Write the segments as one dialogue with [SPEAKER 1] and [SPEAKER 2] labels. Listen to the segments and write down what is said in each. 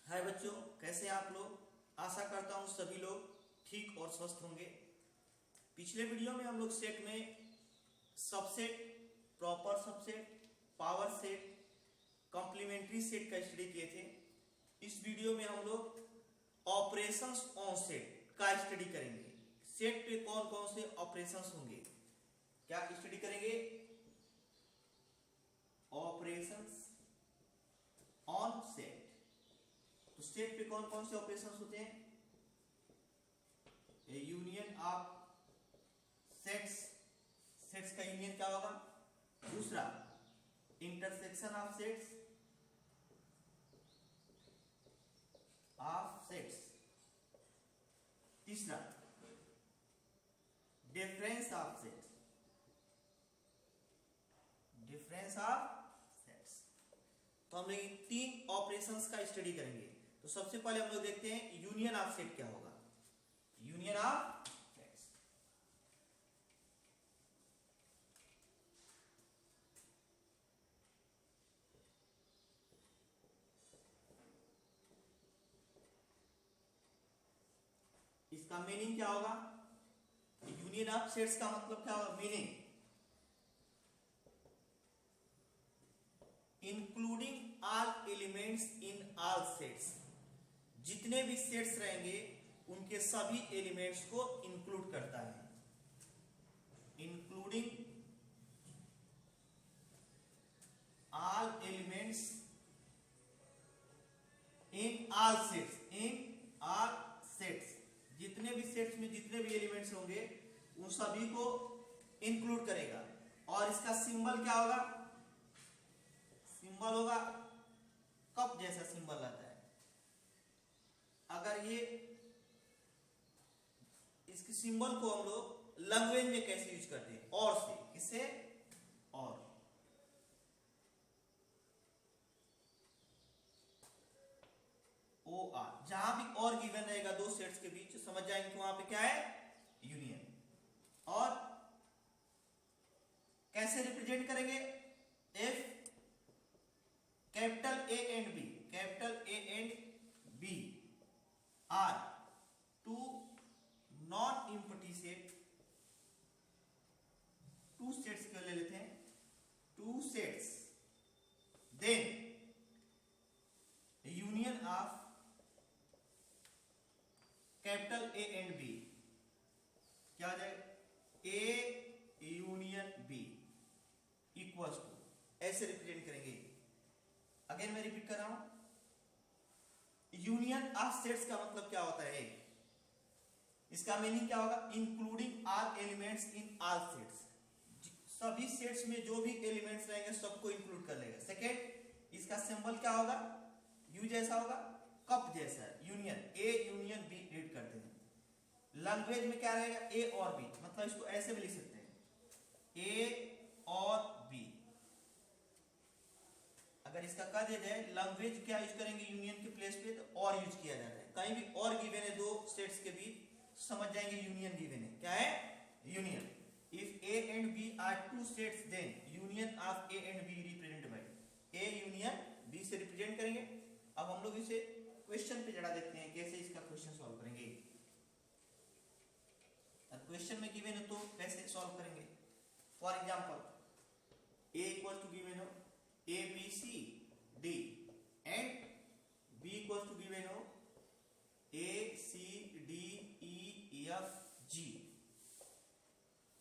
[SPEAKER 1] हाय बच्चों, कैसे हैं आप लोग। आशा करता हूँ सभी लोग ठीक और स्वस्थ होंगे। पिछले वीडियो में हम लोग सेट में subset, proper subset, power set, complementary set का स्टडी किए थे। इस वीडियो में हम लोग ऑपरेशंस ऑन सेट का स्टडी करेंगे। सेट पे कौन कौन से ऑपरेशंस होंगे, क्या स्टडी करेंगे। ऑपरेशंस ऑन सेट, तो सेट पे कौन कौन से ऑपरेशंस होते हैं। A union of sets, sets का यूनियन क्या होगा। दूसरा, इंटरसेक्शन ऑफ सेट्स, तीसरा, डिफरेंस ऑफ सेट्स, तो हम लोग तीन ऑपरेशंस का स्टडी करेंगे। तो सबसे पहले हम लोग देखते हैं यूनियन ऑफ सेट क्या होगा। यूनियन ऑफ सेट्स, इसका मीनिंग क्या होगा। यूनियन ऑफ सेट्स का मतलब क्या होगा, meaning including all elements in all sets, जितने भी सेट्स रहेंगे उनके सभी एलिमेंट्स को इंक्लूड करता है। Including all elements in all sets, जितने भी सेट्स में जितने भी एलिमेंट्स होंगे उन सभी को इंक्लूड करेगा। और इसका सिंबल क्या होगा, सिंबल होगा कप जैसा सिंबल आता है। अगर ये इसके सिंबल को हम लोग लैंग्वेज में कैसे यूज करते हैं, और से, किससे, और ओ आर, जहां भी और गिवन रहेगा दो सेट्स के बीच, समझ जाएंगे कि वहां पे क्या है, यूनियन। और कैसे रिप्रेजेंट करेंगे, if capital A and B are two non empty set, two sets को ले लेते हैं, two sets, then union of capital A and B, क्या हो जाएगा, A union B equals to, ऐसे रिप्रेजेंट करेंगे। अगेन मैं रिपीट कर रहा हूं, यूनियन ऑफ सेट्स का मतलब क्या होता है, इसका मीनिंग क्या होगा, including all elements in all sets, सभी सेट्स में जो भी एलिमेंट्स रहेंगे सबको इंक्लूड कर लेगा। सेकेंड, इसका सिंबल क्या होगा, यू जैसा होगा, कप जैसा, union, A union B read करते हैं। लैंग्वेज में क्या रहेगा, ए और बी, मतलब इसको ऐसे भी लिख सकते हैं, ए और बी। अगर इसका कह दिया जाए लैंग्वेज क्या यूज करेंगे यूनियन के प्लेस पे, तो और यूज किया जाता है। कहीं भी और गिवन है दो सेट्स के बीच, समझ जाएंगे यूनियन गिवन है, क्या है, union. If A and B are two sets, then union of A and B represent by A union B से रिप्रेजेंट करेंगे। अब हम लोग इसे क्वेश्चन पे जरा देखते हैं कैसे इसका क्वेश्चन सॉल्व करेंगे। क्वेश्चन में गिवन है तो कैसे सॉल्व करेंगे। For example, A equal to given हो A B C D and B equal to given हो A C D E F G.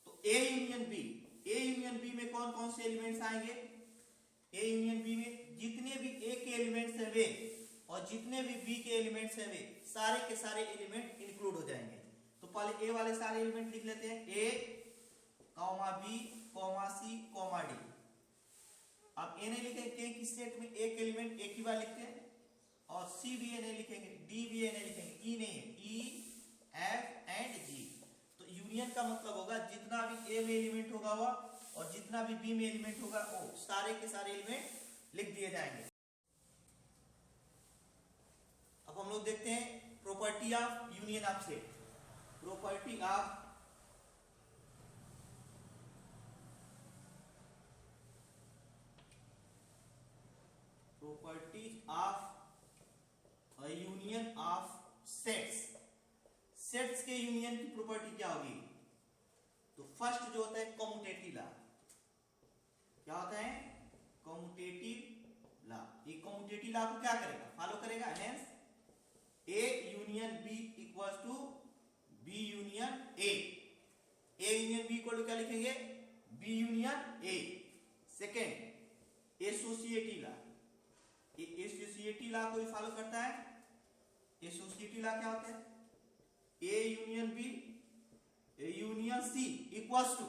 [SPEAKER 1] तो ए यूनियन बी में कौन कौन से एलिमेंट्स आएंगे, ए यूनियन बी में जितने भी ए के एलिमेंट्स हैं वे, और जितने भी बी के एलिमेंट्स हैं वे, सारे के सारे एलिमेंट इंक्लूड हो जाएंगे। तो पहले ए वाले सारे एलिमेंट लिख लेते हैं, ए comma B comma C comma D. अब ए नहीं लिखेंगे कि सेट में एक एलिमेंट एक ही बार लिखते हैं, और सी भी ए नहीं लिखेंगे, डी भी ए नहीं लिखेंगे, ई नहीं है, ई एफ एंड जी। तो यूनियन का मतलब होगा जितना भी ए में एलिमेंट होगा वो, और जितना भी बी में एलिमेंट होगा वो, सारे के सारे एलिमेंट लिख दिए जाएंगे। अब हम लोग देखते हैं property of union of set. Property of sets. Sets के यूनियन की प्रॉपर्टी क्या होगी? तो फर्स्ट जो होता है कम्यूटेटिव लॉ। क्या होता है? Commutative law. ये कम्यूटेटिव लॉ को क्या करेगा? फॉलो करेगा। Hence A union B equals to B union A. A union B equal to क्या लिखेंगे? B union A. Second associative law. Associative law को फॉलो करता है। एसोसिएटिव लॉ क्या होता है? A union B union C equals to,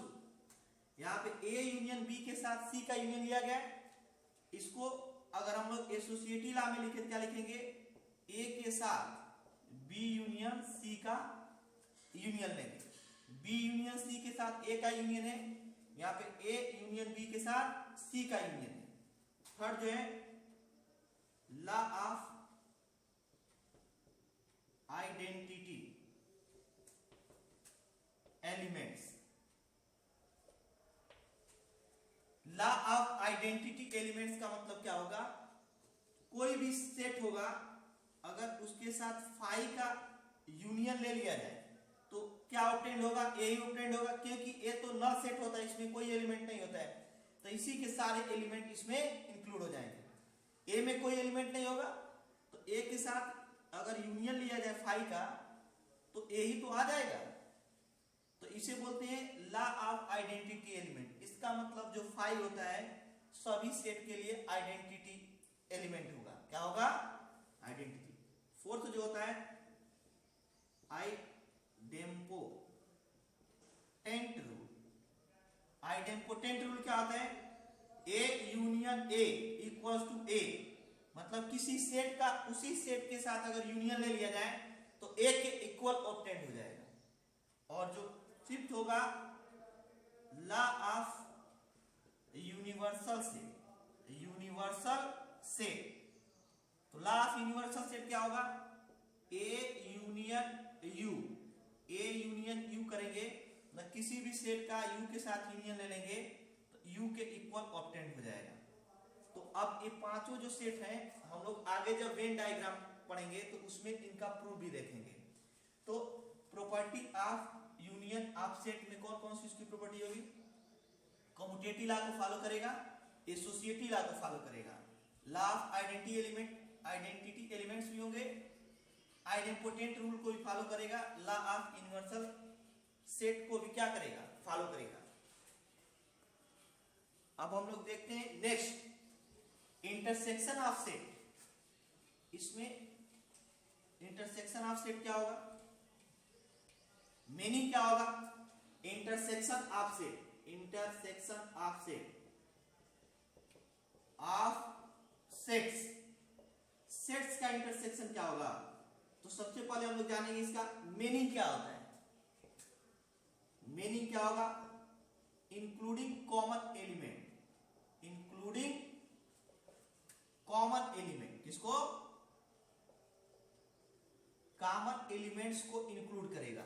[SPEAKER 1] यहाँ पे ए यूनियन बी के साथ सी का यूनियन लिया गया। इसको अगर हम लोग एसोसिएटिव लॉ में लिखे क्या लिखेंगे? ए के साथ बी यूनियन सी का यूनियन लेंगे। बी यूनियन सी के साथ ए का यूनियन है, यहाँ पे ए यूनियन बी के साथ सी का यूनियन है। थर्ड जो है law of identity elements. Law of identity elements का मतलब क्या होगा? कोई भी सेट होगा, अगर उसके साथ फाई का यूनियन ले लिया जाए तो क्या ऑब्टेंड होगा? ए ही ऑब्टेंड होगा, क्योंकि ए तो नल सेट होता है, इसमें कोई एलिमेंट नहीं होता है, तो इसी के सारे एलिमेंट इसमें इंक्लूड हो जाएंगे। ए में कोई एलिमेंट नहीं होगा तो ए के साथ अगर यूनियन लिया जाए फाई का तो ए ही तो आ जाएगा। तो इसे बोलते हैं लॉ ऑफ आइडेंटिटी एलिमेंट। इसका मतलब जो फाई होता है सभी सेट के लिए आइडेंटिटी एलिमेंट होगा। क्या होगा? आइडेंटिटी। फोर्थ जो होता है आइडेम्पोटेंट रूल। आइडेम्पोटेंट रूल क्या होता है? A union A equals to A, मतलब किसी सेट का उसी सेट के साथ अगर यूनियन ले लिया जाए तो ए के इक्वल ऑब्टेंड हो जाएगा। और जो फिफ्थ होगा law of universal set. Universal set, तो लॉ ऑफ यूनिवर्सल सेट क्या होगा? A union you. A union you करेंगे मतलब किसी भी सेट का यू के साथ यूनियन ले लेंगे तो यू के इक्वल ऑब्टेंड हो जाएगा। तो अब ये पांचों जो सेट हैं हम लोग आगे जब वेन डायग्राम पढ़ेंगे तो उसमें इनका प्रूफ भी देखेंगे। तो property of union of set में कौन कौन सी इसकी प्रॉपर्टी होगी? कम्यूटेटिव लॉ को फॉलो करेगा, एसोसिएटिव लॉ को फॉलो करेगा, लॉ ऑफ आइडेंटिटी एलिमेंट्स भी होंगे, आइडेम्पोटेंट रूल को भी फॉलो करेगा, लॉ ऑफ यूनिवर्सल सेट को भी क्या करेगा? फॉलो करेगा। अब हम लोग देखते हैं नेक्स्ट इंटरसेक्शन ऑफ सेट। इसमें इंटरसेक्शन ऑफ सेट क्या होगा? मीनिंग क्या होगा? Intersection of set. Intersection of set of sets. Sets का इंटरसेक्शन क्या होगा? तो सबसे पहले हम लोग जानेंगे इसका मीनिंग क्या होता है। मीनिंग क्या होगा? Including common element. Including common element. किसको? कॉमन एलिमेंट्स को इंक्लूड करेगा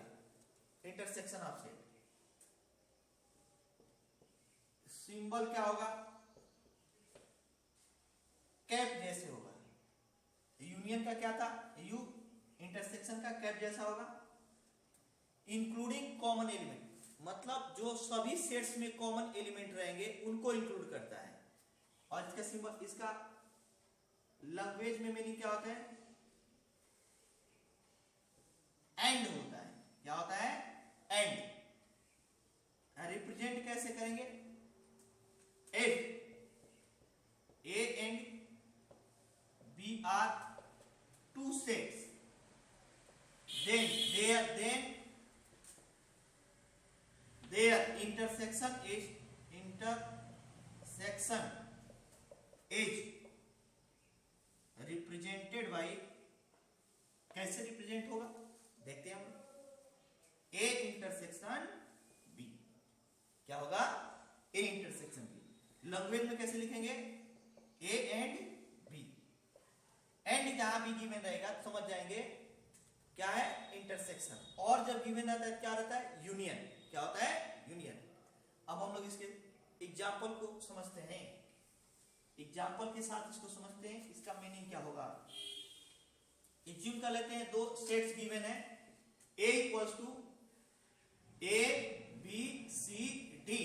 [SPEAKER 1] इंटरसेक्शन ऑफ सेट। सिंबल क्या होगा? कैप जैसे होगा। यूनियन का क्या था? यू। इंटरसेक्शन का कैप जैसा होगा। इंक्लूडिंग कॉमन एलिमेंट मतलब जो सभी सेट्स में कॉमन एलिमेंट रहेंगे उनको इंक्लूड करता है। और इसका सिंबल, इसका लैंग्वेज में मीनिंग क्या होता है? एंड होता है। क्या होता है? एंड। रिप्रेजेंट कैसे करेंगे? If A and B are two sets then their intersection is represented by, कैसे रिप्रेजेंट होगा देखते हैं हम। ए इंटरसेक्शन बी क्या होगा? A intersection B. लैंग्वेज में कैसे लिखेंगे? ए एंड बी। एंड जहां भी गिवन रहेगा तो समझ जाएंगे क्या है? इंटरसेक्शन। और जब गिवन रहता है क्या रहता है? यूनियन। क्या होता है? यूनियन। अब हम लोग इसके एग्जाम्पल को समझते हैं। एग्जाम्पल के साथ इसको समझते हैं, इसका मीनिंग क्या होगा। एज्यूम कर लेते हैं दो सेट्स गिवन है, A equals to A B C D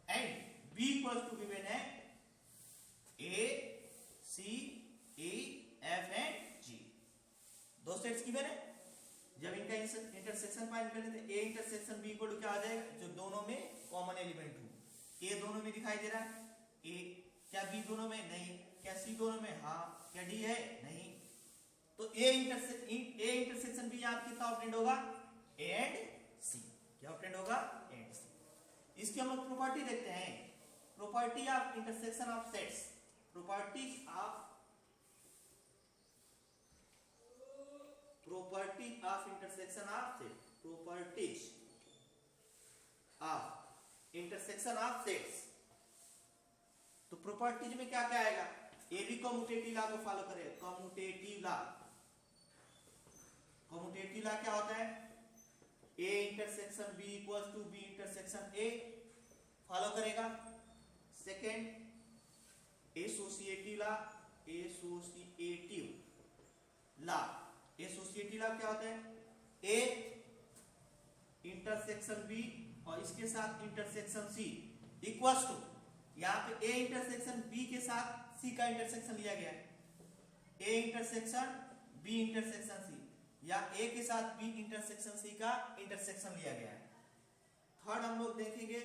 [SPEAKER 1] and B equals to given है A C E F and जी। दो सेट्स गिवन है, जब इनका इंटरसेक्शन फाइंड करते थे, A intersection B equal to क्या आ जाएगा, जो दोनों में कॉमन एलिमेंट हो। ए दोनों में दिखाई दे रहा है, ए क्या बी दोनों में नहीं, क्या सी दोनों में हाँ, क्या डी है नहीं, तो ए इंटरसेक्शन बी यहाँ कितना ऑब्टेंड होगा, ए एंड सी, क्या ऑब्टेंड होगा, ए एंड सी। इसकी हम लोग प्रॉपर्टी देखते हैं, property of intersection of sets, properties of intersection of sets, properties of intersection of sets। तो प्रॉपर्टीज में क्या क्या आएगा, ए भी कम्यूटेटिव लॉ को फॉलो करेगा, कम्यूटेटिव लॉ, कम्यूटेटिव लॉ क्या होता है, A intersection B equals to B intersection A follow करेगा। Second associative law, associative law, associative law क्या होता है, ए इंटरसेक्शन बी और इसके साथ इंटरसेक्शन सी इक्वल्स टू, यहाँ पे ए इंटरसेक्शन बी के साथ सी का इंटरसेक्शन लिया गया है, A intersection B intersection C, या ए के साथ बी इंटरसेक्शन सी का इंटरसेक्शन लिया गया है। थर्ड हम लोग देखेंगे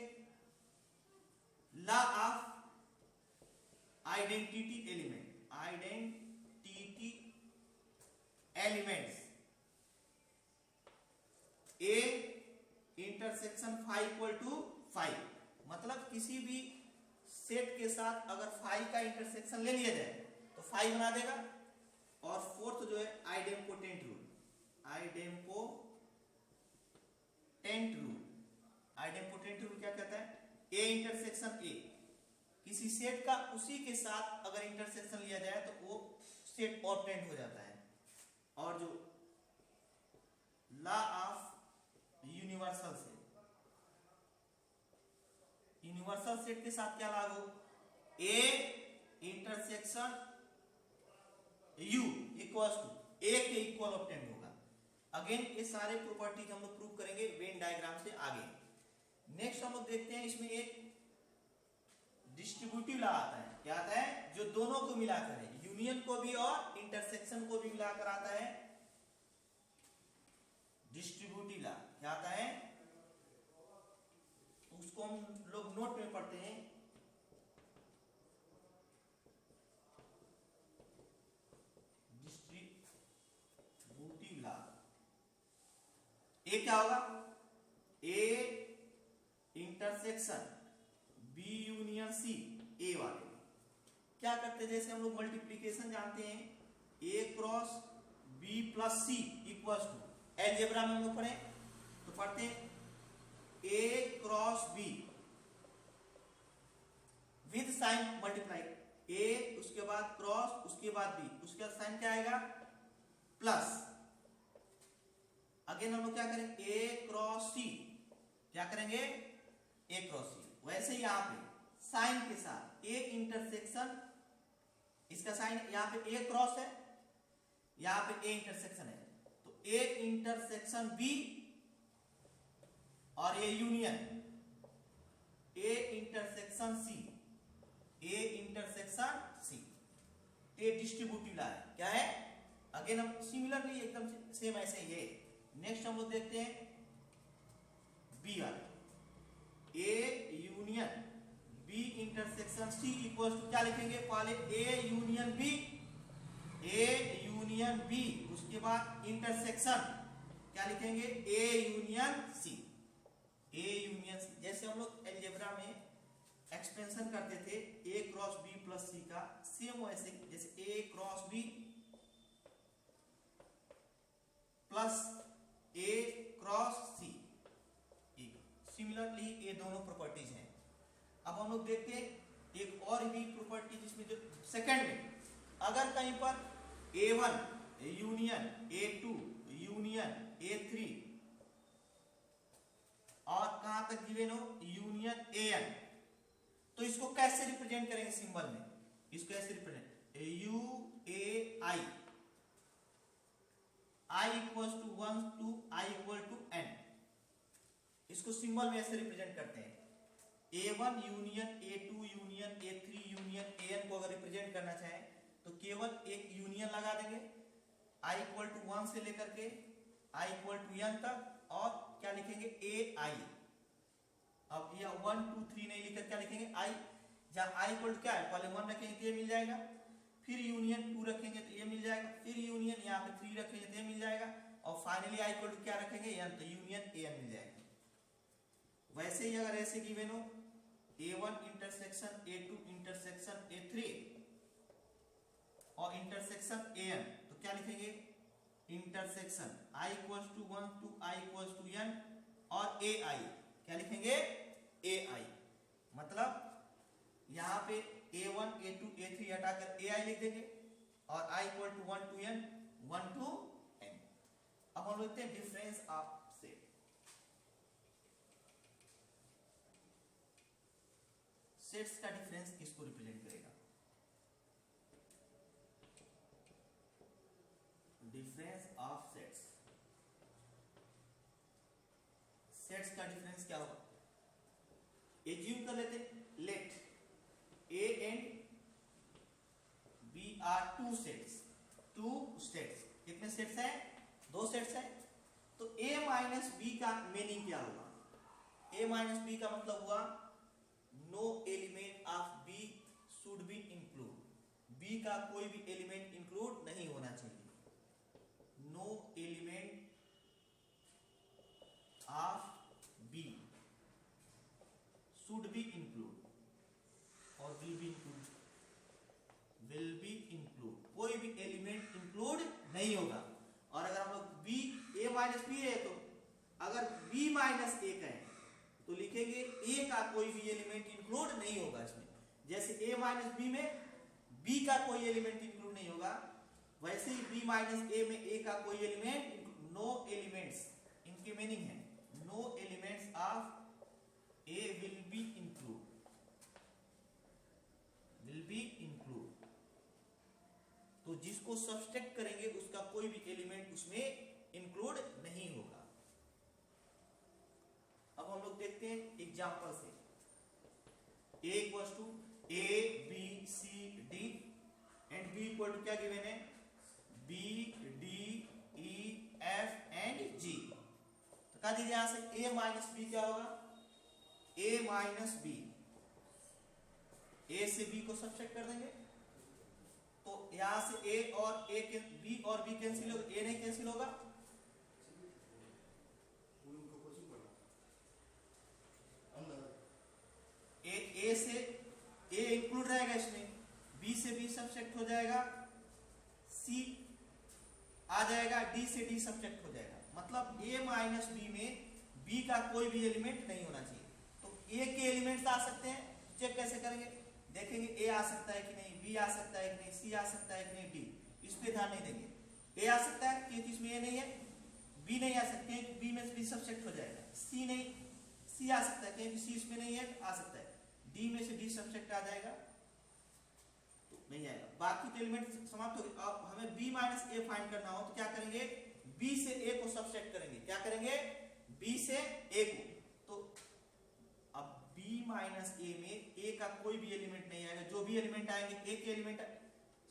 [SPEAKER 1] law of identity element, identity elements, A intersection five equal to five, मतलब किसी भी सेट के साथ अगर फाइव का इंटरसेक्शन ले लिया जाए तो फाइव बना देगा। और फोर्थ जो है idempotent rule, idempotent rule, idempotent rule क्या कहता है, ए इंटरसेक्शन ए, किसी सेट का उसी के साथ अगर इंटरसेक्शन लिया जाए तो वो सेट ऑब्टेंड हो जाता है। और जो law of universal set, universal set के साथ क्या लागू, A intersection U equals to A के इक्वल ऑब्टेंड होगा। अगेन ये सारे प्रॉपर्टीज हम लोग प्रूव करेंगे वेन डायग्राम से आगे। नेक्स्ट हम लोग देखते हैं, इसमें एक डिस्ट्रीब्यूटिव लॉ आता है, क्या आता है, जो दोनों को मिलाकर है, यूनियन को भी और इंटरसेक्शन को भी मिलाकर आता है। डिस्ट्रीब्यूटिव लॉ क्या आता है, उसको हम लोग नोट में पढ़ते हैं, डिस्ट्रीब्यूटिव लॉ। ए क्या होगा, A intersection B union C, A वाले क्या करते हैं, जैसे हम लोग मल्टीप्लीकेशन जानते हैं, A cross B plus C equals to, algebra में हम लोग पढ़े तो पढ़ते हैं A cross B with sign multiply, A उसके बाद क्रॉस उसके बाद बी, उसका साइन क्या आएगा, प्लस। अगेन हम लोग क्या करेंगे, ए क्रॉस सी, क्या करेंगे, ए क्रॉस सी। वैसे यहाँ पे साइन के साथ ए इंटरसेक्शन, इसका साइन यहाँ पे ए क्रॉस है, यहाँ पे ए इंटरसेक्शन है, तो ए इंटरसेक्शन बी और A union A intersection C, A intersection C, A distributive law है, क्या है। अगेन हम सिमिलरली एकदम सेम ऐसे ही है। नेक्स्ट हम लोग देखते हैं बी वाला, A union B intersection C equals to क्या लिखेंगे, पहले A union B, A union B, उसके बाद इंटरसेक्शन क्या लिखेंगे, A union C, A union C. जैसे हम लोग अलजेब्रा में एक्सपेंशन करते थे ए क्रॉस बी प्लस सी का, सेम वैसे जैसे ए क्रॉस बी प्लस ए क्रॉस सी, सिमिलरली ये दोनों प्रॉपर्टीज हैं। अब हम लोग देखते हैं एक और भी प्रॉपर्टी, जिसमें जो सेकंड में अगर कहीं पर A1 union A2 union A3 और कहां तक गिवन हो यूनियन AN, तो इसको कैसे रिप्रेजेंट करेंगे सिंबल में, इसको ऐसे represent UAI, i equal to 1 to i equal to n। इसको सिंबल में ऐसे रिप्रेजेंट करते हैं, a1 union a2 union a3 union an को अगर रिप्रेजेंट करना चाहें तो केवल एक यूनियन लगा देंगे i इक्वल टू 1 से लेकर के i इक्वल टू n तक, और क्या लिखेंगे ai। अब यह 1 2 3 नहीं लिखकर क्या लिखेंगे i, जहां i इक्वल टू क्या है, पहले 1 रखेंगे तो ये मिल जाएगा, फिर यूनियन 2 रखेंगे तो ये मिल जाएगा, फिर यूनियन यहाँ पे 3 रखेंगे तो ये मिल जाएगा, और फाइनली i इक्वल टू क्या रखेंगे n, तो यूनियन an मिल जाएगा। वैसे ही अगर ऐसे गिवन हो a1 intersection a2 intersection a3 और इंटरसेक्शन an, तो क्या लिखेंगे intersection i equal to 1 to i equal to n और ai, क्या लिखेंगे ai। मतलब यहाँ पे a1 a2 a3 हटाकर ai लिख देंगे और i equal to 1 to n 1 to n। अब हम लिखते हैं डिफरेंस ऑफ सेट। सेट्स का डिफरेंस किसको रिप्रेजेंट करेगा, डिफरेंस ऑफ सेट्स। सेट्स का डिफरेंस क्या होगा, एज्यूम कर लेते let a and b are two sets, two sets. कितने सेट्स हैं, 2 सेट्स हैं। तो a माइनस बी का मीनिंग क्या होगा, a माइनस बी का मतलब हुआ no element of b should be include, b का कोई भी एलिमेंट इंक्लूड नहीं होना चाहिए। No element of b should be include और will be include, will be include, कोई भी एलिमेंट इंक्लूड नहीं होगा। और अगर हम लोग b a माइनस बी है, तो अगर b माइनस a का है तो लिखेंगे a का कोई भी एलिमेंट इंक्लूड नहीं होगा इसमें। जैसे a माइनस बी में b का कोई एलिमेंट इंक्लूड नहीं होगा, वैसे ही b माइनस a में a का कोई एलिमेंट, नो एलिमेंट्स, इनकी मीनिंग है no elements of a will be include, will be include. तो जिसको सब्सट्रैक्ट करेंगे उसका कोई भी एलिमेंट उसमें इंक्लूड नहीं होगा। अब हम लोग देखते हैं एग्जांपल से, a equal to a b c d and b equal to क्या गिवन है, b d e f and g। तो कहा दीजिए यहां से a माइनस b क्या होगा, a माइनस b, a से b को सब्ट्रैक्ट कर देंगे तो यहां से a और a के b और b कैंसिल होगा, a नहीं कैंसिल होगा, ए से ए इंक्लूड रहेगा इसमें, बी से बी सब्ट्रैक्ट हो जाएगा, सी आ जाएगा, डी से डी सब्ट्रैक्ट हो जाएगा। मतलब ए माइनस बी में बी का कोई भी एलिमेंट नहीं होना चाहिए। तो ए के एलिमेंट्स आ सकते हैं, चेक कैसे करेंगे, देखेंगे ए आ सकता है कि नहीं, बी आ सकता है कि नहीं, सी आ सकता है कि नहीं, डी, इस पे ध्यान नहीं देंगे। ए आ सकता है क्योंकि इसमें ए नहीं है, बी नहीं आ सकते हैं बी में बी सब्ट्रैक्ट हो जाएगा, सी नहीं, सी आ सकता है क्योंकि सी इसमें नहीं है, आ सकता है, डी में से डी सब्ट्रैक्ट आ जाएगा तो नहीं आएगा। बाकी के एलिमेंट समाप्त हो गए। अब हमें b माइनस ए फाइंड करना हो तो क्या करेंगे, b से a को सब्ट्रैक्ट करेंगे, क्या करेंगे b से a को। तो अब b माइनस ए में a का कोई भी एलिमेंट नहीं आएगा, जो भी एलिमेंट आएंगे a के एलिमेंट,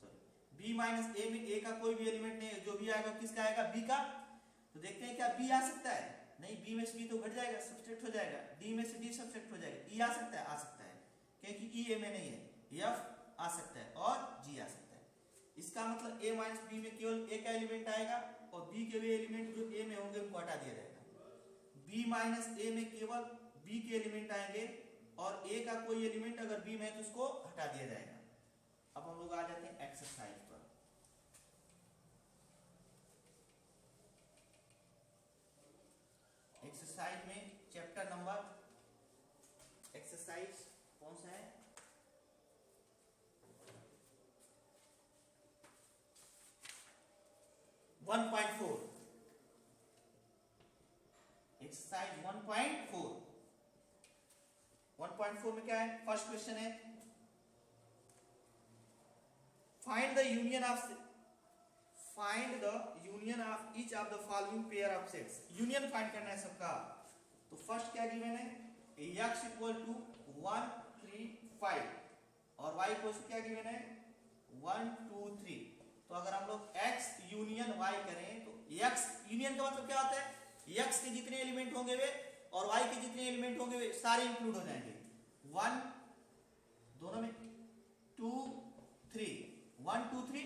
[SPEAKER 1] सॉरी b माइनस ए में a का कोई भी एलिमेंट नहीं है, जो भी आएगा किसका आएगा, b का। तो देखते हैं क्या b आ सकता है, नहीं, b में से b तो घट जाएगा, सब्ट्रैक्ट हो जाएगा, d में से d सब्ट्रैक्ट हो जाएगा, e आ सकता है, आ सकता है क्योंकि e a में नहीं है, f आ सकता है और g आ सकता है। इसका मतलब a माइनस बी में केवल a का एलिमेंट आएगा और b के भी एलिमेंट जो a में होंगे उनको हटा दिया जाएगा। b माइनस a में केवल b के एलिमेंट आएंगे और a का कोई एलिमेंट अगर b में है तो उसको हटा दिया जाएगा। अब हम लोग आ जाते हैं एक्सरसाइज पर। एक्सरसाइज में चैप्टर नंबर, एक्सरसाइज कौन सा है, एक्सरसाइज 1.4। 1.4 में क्या है, फर्स्ट क्वेश्चन है find the union of find the union of each of the following pair of sets. Union find करना है सबका। तो फर्स्ट क्या गिवन है, x इक्वल टू 1 3 5 और y इक्वल टू क्या गिवन है 1 2 3। तो अगर हम लोग x यूनियन y करें तो x यूनियन का मतलब क्या होता है, x के जितने एलिमेंट होंगे वे और y के जितने एलिमेंट होंगे वे सारे इंक्लूड हो जाएंगे। 1 दोनों में 2 3 1 2 3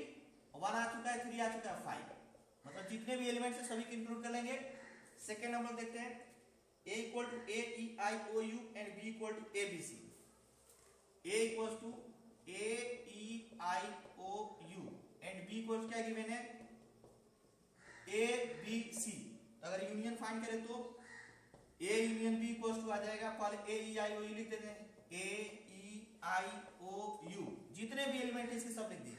[SPEAKER 1] 1 आ चुका है 3 आ चुका है 5, मतलब जितने भी एलिमेंट्स है सभी को इंक्लूड कर लेंगे। सेकेंड हम लोग देखते हैं a equal to a e i o u and b equal to a b c। a equal to a e i o u and b equal to क्या गिवन है a b c। तो अगर union find करें तो a union b equal to आ जाएगा, पहले a e i o u लिख देते हैं a e i o u, जितने भी एलिमेंट है इसके सब लिख दिए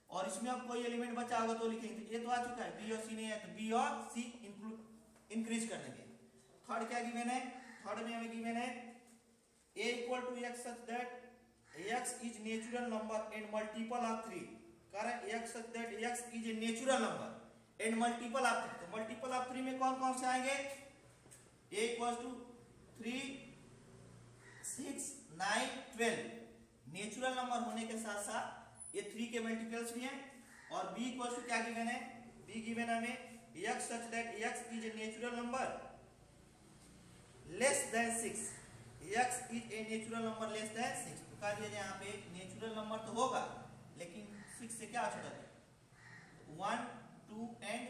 [SPEAKER 1] और इसमें अब कोई एलिमेंट बचा होगा तो लिखेंगे। तो ये तो आ चुका है, b और c नहीं है तो b और c इंक्रीज कर देंगे। थर्ड क्या गिवन है, थर्ड में हमें गिवन है a equal to x such that x is natural number and multiple of 3। कारण x such that x is a natural number and multiple of 3। तो मल्टीपल ऑफ 3 में कौन कौन से आएंगे, a equal to 3 6 9 12 natural number होने के साथ साथ ये 3 के मल्टीपल्स भी हैं। और b इक्वल टू क्या गिवन है, b गिवन हमें x such that x is a natural number less than 6। x is a natural number less than 6। तो कह दिया यहाँ पे नेचुरल नंबर तो होगा लेकिन 6 से क्या छोटा है, 1 2 एंड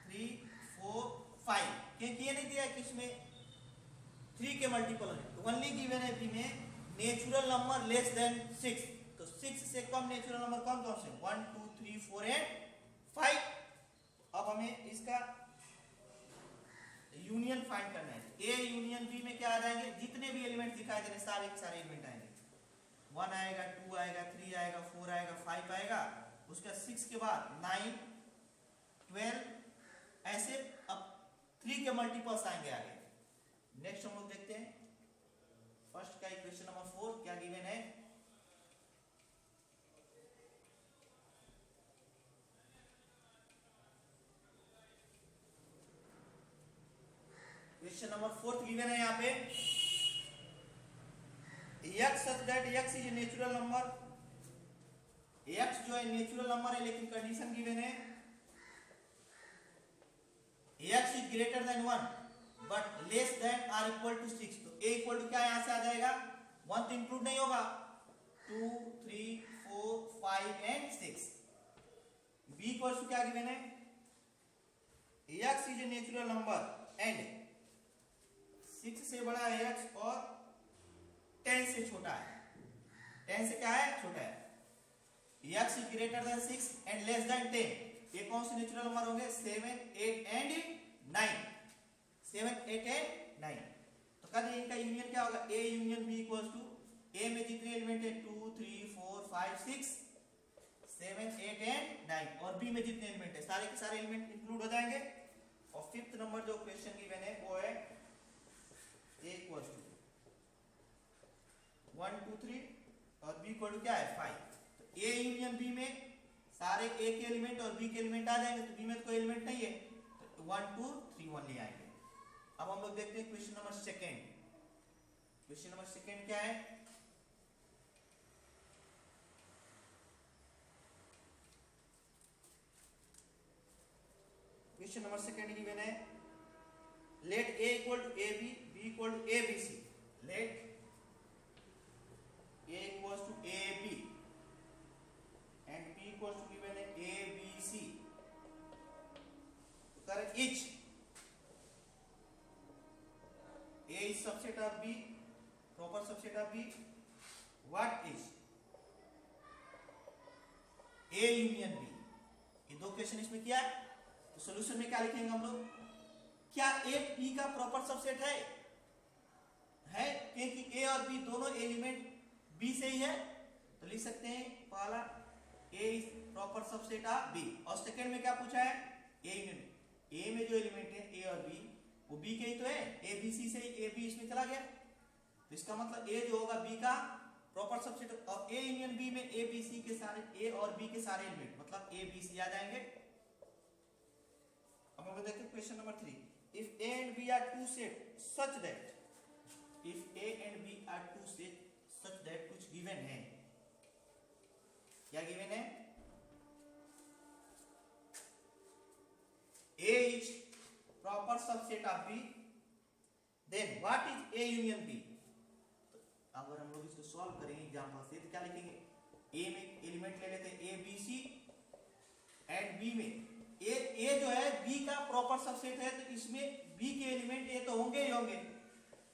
[SPEAKER 1] 3 4 5, क्योंकि ये नहीं दिया कि इसमें 3 के मल्टीपल है। तो ओनली गिवन है बी में नेचुरल नंबर लेस देन 6। तो 6 से कम नेचुरल नंबर कौन कौन से, 1 2 3 4 एंड 5। अब हमें इसका यूनियन फाइंड करना है। a यूनियन b में क्या आ जाएंगे, जितने भी एलिमेंट दिखाई दे रहे सारे के सारे एलिमेंट आएंगे। 1 आएगा 2 आएगा 3 आएगा 4 आएगा 5 आएगा, उसका 6 के बाद 9 12 ऐसे अब 3 के मल्टीपल्स आएंगे आगे। नेक्स्ट हम लोग देखते हैं फर्स्ट का इक्वेशन नंबर 4 क्या गिवन है, क्वेश्चन नंबर 4 गिवन है यहाँ पे x such that x is a natural number. x जो है नेचुरल नंबर है लेकिन कंडीशन गिवन है x is greater than 1 but less than or equal to 6। तो a इक्वल टू क्या यहाँ से आ जाएगा, 1 तो इंक्लूड नहीं होगा, 2 3 4 5 एंड 6। b इक्वल टू क्या गिवन है, x is a natural number and 6 से बड़ा है x और 10 से छोटा है, 10 से क्या है छोटा है। x is greater then 6 and less than 10। ये कौन से नेचुरल नंबर होंगे, 7 8 एंड 9, 7 8 एंड 9। तो कहते हैं इनका यूनियन क्या होगा, a union b equals to a में जितने एलिमेंट है 2 3 4 5 6 7 8 एंड 9 और b में जितने एलिमेंट है सारे के सारे एलिमेंट इंक्लूड हो जाएंगे। और फिफ्थ नंबर जो क्वेश्चन गिवन है वो है a इक्वल्स टू 1 2 3 और b इक्वल टू क्या है 5। तो a यूनियन b में सारे a के एलिमेंट और b के एलिमेंट आ जाएंगे, तो b में तो कोई एलिमेंट नहीं है तो 1 2 3 1 ले आएंगे। अब हम लोग देखते हैं question number second. Question number second क्या है, क्वेश्चन नंबर सेकंड गिवन है let a equal to ab b equal to abc। Let a equals to ab and b equals to given है abc। तो करें each a is subset of b, proper subset of b, what is a union b। ये दो question इसमें किया है, तो solution में क्या लिखेंगे हम लोग, क्या a b का प्रॉपर सबसेट है क्योंकि a और b दोनों एलिमेंट b से ही है, तो लिख सकते हैं पहला a is proper subset of b। और सेकंड में क्या पूछा है, a यूनियन a में जो एलिमेंट है a और b वो b के ही तो है, a b c से a b इसमें चला गया, तो इसका मतलब a जो होगा b का प्रॉपर सबसेट और ए यूनियन बी में ए बी सी के सारे ए और बी के सारे एलिमेंट मतलब ए बी सी आ जाएंगे। अब हम देखते हैं question number 3, if A and B are two set such that, if A and B are two set such that कुछ गिवन है, क्या गिवन है, A is proper subset of B, then what is A union B? तो अगर हम लोग इसको solve करेंगे एग्जांपल से तो क्या लिखेंगे, A में एलिमेंट ले लेते हैं A B C and B में A जो है B का प्रॉपर सबसेट है तो इसमें B के एलिमेंट A तो होंगे ही होंगे,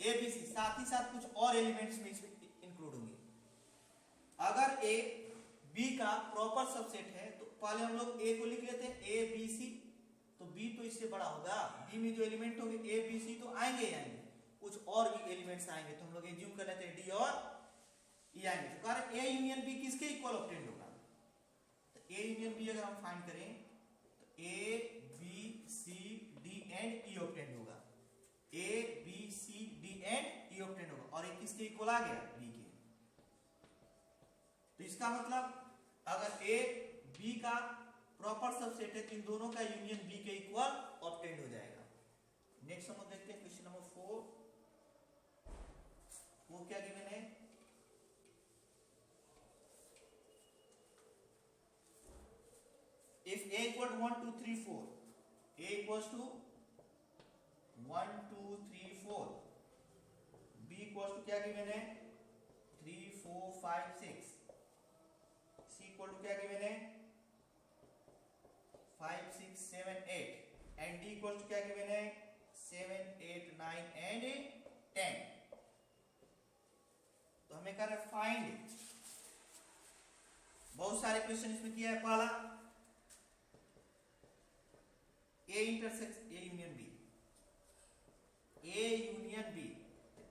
[SPEAKER 1] A B C साथ ही साथ कुछ और एलिमेंट्स में इसमें इंक्लूड होंगे। अगर A B का प्रॉपर सबसेट है तो पहले हम लोग A को लिख लेते हैं A B C, तो B तो इससे बड़ा होगा, B में जो एलिमेंट होंगे A B C तो आएंगे ही आएंगे, कुछ और भी एलिमेंट्स आएंगे तो हम लोग एज्यूम कर लेते हैं D और E आएंगे। तो कारण A यूनियन B किसके इक्वल ऑब्टेंड होगा, तो A यूनियन B अगर हम फाइंड करें तो A B C D and E obtained होगा, A B C D and E obtained होगा और ये किसके इक्वल आ गया, B के। तो इसका मतलब अगर A B का प्रॉपर सबसेट है तो इन दोनों का यूनियन बी के इक्वल ऑब्टेंड हो जाएगा। नेक्स्ट हम देखते हैं क्वेश्चन नंबर 4, वो क्या गिवन है, if A equal 1 2 3 4, A equals to 1 2 3 4, B equals to क्या गिवन है 3 4 5 6, C इक्वल टू क्या गिवन है 5 6 7 8 एंड D इक्वल टू क्या गिवन है 7 8 9 एंड 10। तो हमें कर फाइंड, बहुत सारे क्वेश्चन इसमें किया है। पहला A intersection A union B, A union B,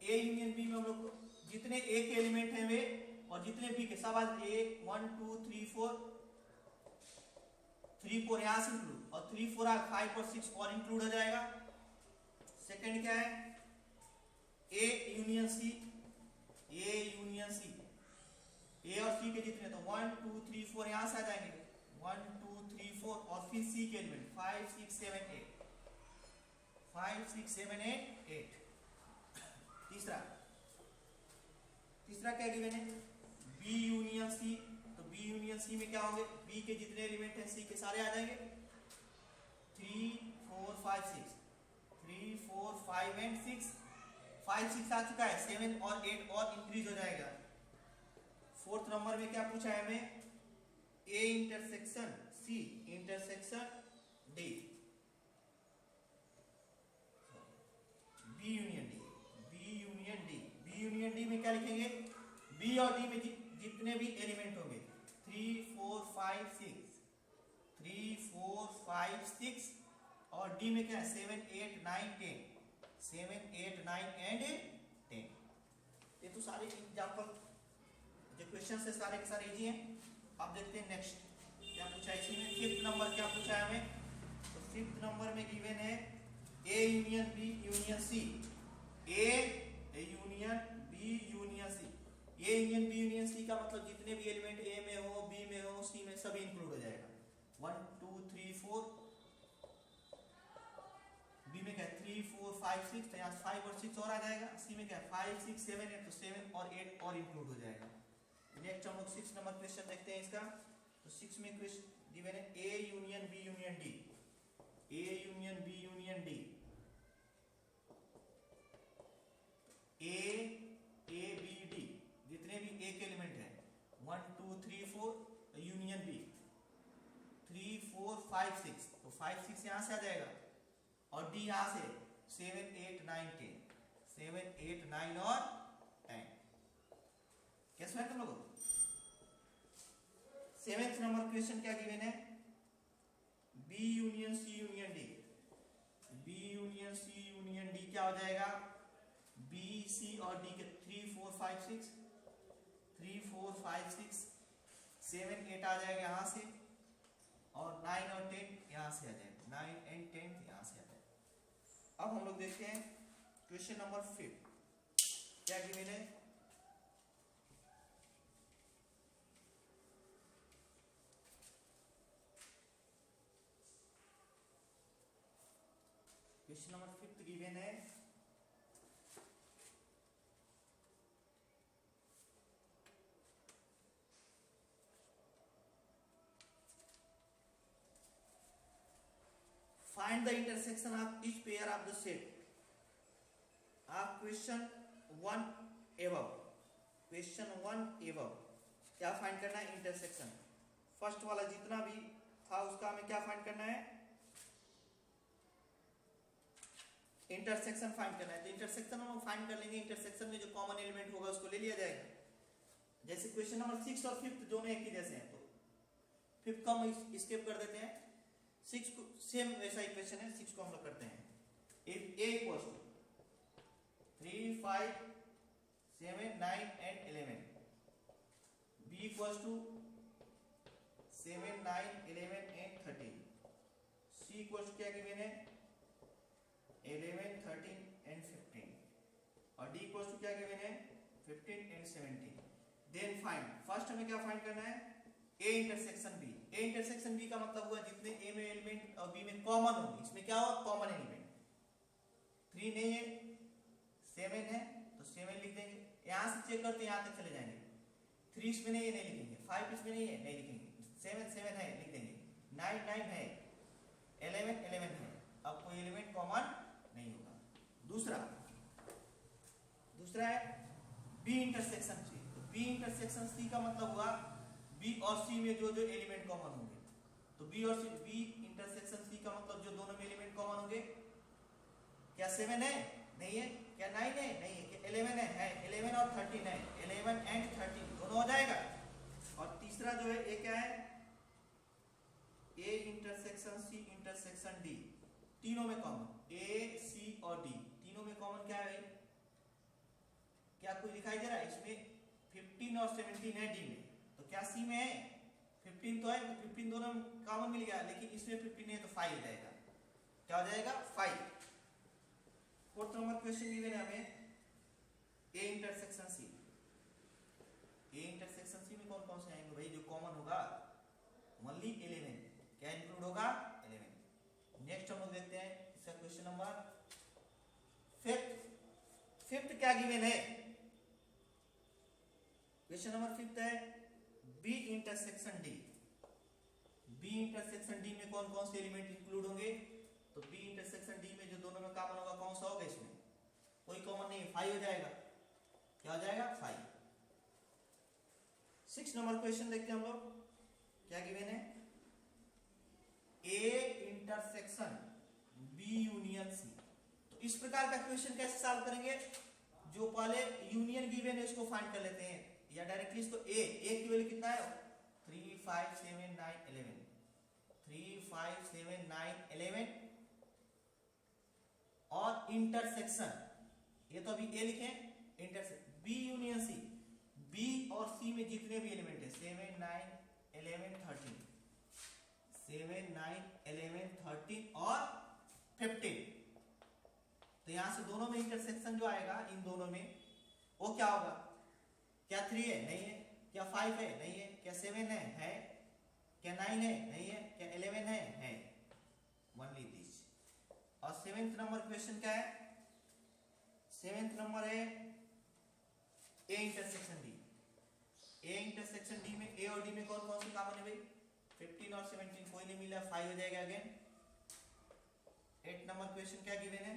[SPEAKER 1] A union B में हम लोग जितने A के एलिमेंट हैं वे और जितने B के सब आज A 1 2 3 4 3 4 यहां से इंक्लूड और 3 4 5 और 6 और इंक्लूड हो जाएगा। सेकंड क्या है A union C, A union C, A और C के जितने तो 1 2 3 4 यहां से आ जाएंगे 1 2 3 4 और फिर C के एलिमेंट 5 6 7 8 5 6 7 8 8। तीसरा क्या गिवन है B यूनियन C, तो B यूनियन C में क्या होंगे B के जितने एलिमेंट हैं C के सारे आ जाएंगे 3 4 5 6 3 4 5 एंड 6 5 6 आ चुका है 7 और 8 और इंक्रीज हो जाएगा। फोर्थ नंबर में क्या पूछा है हमें A intersection C intersection D, B union D, B union D, B union D में क्या लिखेंगे B और D में जितने भी एलिमेंट होंगे 3 4 5 6 3 4 5 6 और D में क्या है 7 8 9 10 7 8 9 एंड 10। ये तो सारे एग्जांपल जो क्वेश्चन है सारे के सारे इजी हैं। अब देखते हैं नेक्स्ट क्या पूछा है इसमें। फिफ्थ नंबर क्या पूछा है हमें, तो फिफ्थ नंबर में गिवन है A union B union C, A union B union C, A union B union C का मतलब जितने भी एलिमेंट A में हो B में हो C में सभी इंक्लूड हो जाएगा। 1 2 3 4 B में क्या है 3 4 5 6 तो यहाँ 5 और 6 और आ जाएगा। C में क्या है 5 6 7 8 तो 7 और 8 और इंक्लूड हो जाएगा। नेक्स्ट हम लोग 6 नंबर क्वेश्चन देखते हैं इसका। तो 6 में क्वेश्चन गिवन है A union B union D, A union B union D, A B D जितने भी A के एलिमेंट हैं 1 2 3 4 यूनियन B 3 4 5 6 तो 5 6 यहाँ से आ जाएगा और D यहाँ से 7 8 9 10 7 8 9 और 10। कैसे है तुम लोगों। सेवेंथ नंबर क्वेश्चन क्या गिवन है B union C union D, B union C union D क्या हो जाएगा B C और D के 3 4 5 6 3 4 5 6 7 8 आ जाएगा यहाँ से और 9 और 10 यहाँ से आ जाएगा 9 एंड 10 यहाँ से आ जाएगा। अब हम लोग देखते हैं क्वेश्चन नंबर 5 क्या गिवन है क्वेश्चन नंबर 5 गिवन है find the intersection of each pair of the set of question 1 above. Question 1 above क्या फाइंड करना है? इंटरसेक्शन। फर्स्ट वाला जितना भी था उसका हमें क्या फाइंड करना है? इंटरसेक्शन फाइंड करना है। तो इंटरसेक्शन हम फाइंड कर लेंगे। इंटरसेक्शन में जो कॉमन एलिमेंट होगा उसको ले लिया जाएगा। जैसे क्वेश्चन नंबर 6 और 5 दोनों एक ही जैसे हैं, तो 5 को हम स्किप कर देते हैं। 6 को सेम वैसा ही क्वेश्चन है, 6 को हम लोग करते हैं। If a equals to 3, 5, 7, 9 and 11, b equals to 7, 9, 11 and 13, c equals क्या गिवन है? 11, 13 and 15, और d इक्वल्स टू क्या गिवन है? 15 and 17। देन फाइंड, फर्स्ट हमें क्या फाइंड करना है? a intersection b। a intersection b का मतलब हुआ जितने a में एलिमेंट और b में कॉमन होंगे, इसमें क्या होगा? Common element. 3 नहीं है, 7 है तो 7 लिख देंगे। यहां से चेक करते यहां तक चले जाएंगे। 3 इसमें नहीं है, नहीं लिखेंगे। 5 इसमें नहीं है, नहीं लिखेंगे। 7 7 है, लिख देंगे। 9 9 है, 11 11 है। अब कोई एलिमेंट कॉमन नहीं होगा। दूसरा है b इंटरसेक्शन c। तो b इंटरसेक्शन c का मतलब हुआ b और c में जो जो एलिमेंट कॉमन होंगे। तो b और c, b इंटरसेक्शन c का मतलब जो दोनों में एलिमेंट कॉमन होंगे। क्या 7 है? नहीं है। क्या 9 है? नहीं है। क्या 11 है? 11 और 13 है। 11 एंड 13 दोनों हो जाएगा। और तीसरा जो है ये क्या है? a intersection c intersection d, तीनों में कॉमन। a c और d तीनों में कॉमन क्या है? क्या कोई दिखाई दे रहा है? इसमें 15 और 17 है d में, तो क्या c में है? 15 तो है, तो 15 दोनों में कॉमन मिल गया। लेकिन इसमें 15 नहीं है तो 5 हो जाएगा। क्या हो जाएगा? 5। फोर्थ नंबर क्वेश्चन गिवन है हमें a intersection c। a intersection c में कौन कौन से आएंगे भाई? जो कॉमन होगा ओनली 11। क्या इंक्लूड होगा? 11। नेक्स्ट हम लोग देखते हैं इसका क्वेश्चन नंबर 5 क्या गिवन है? क्वेश्चन नंबर 5 है b intersection d। b intersection d में कौन कौन से एलिमेंट इंक्लूड होंगे? तो b इंटरसेक्शन d में जो दोनों में कॉमन होगा कौन सा होगा? इसमें कोई कॉमन नहीं, 5 हो जाएगा। क्या हो जाएगा? 5। 6 नंबर क्वेश्चन देखते हैं हम लोग। क्या गिवन है? a intersection b union c। तो इस प्रकार का क्वेश्चन कैसे सॉल्व करेंगे? जो पहले यूनियन गिवन है उसको फाइंड कर लेते हैं, या डायरेक्टली इसको a की वैल्यू कितना है? 3, 5, 7, 9, 11। 3, 5, 7, 9, 11 और इंटरसेक्शन, ये तो अभी a लिखे। Intersection b union c, b और c में जितने भी एलिमेंट है 7, 9, 11, 13, 7, 9, 11, 13 और 15। तो यहां से दोनों में इंटरसेक्शन जो आएगा इन दोनों में वो क्या होगा? क्या 3 है? नहीं है। क्या 5 है? नहीं है। क्या 7 है? है। क्या 9 है? नहीं है। क्या 11 है? है। Only this. और 7th नंबर क्वेश्चन क्या है? 7th नंबर है a intersection d। a intersection d में a और d में कौन कौन से कॉमन है भाई? 15 और 17 कोई नहीं मिला, 5 हो जाएगा अगेन। 8 नंबर क्वेश्चन क्या गिवन है?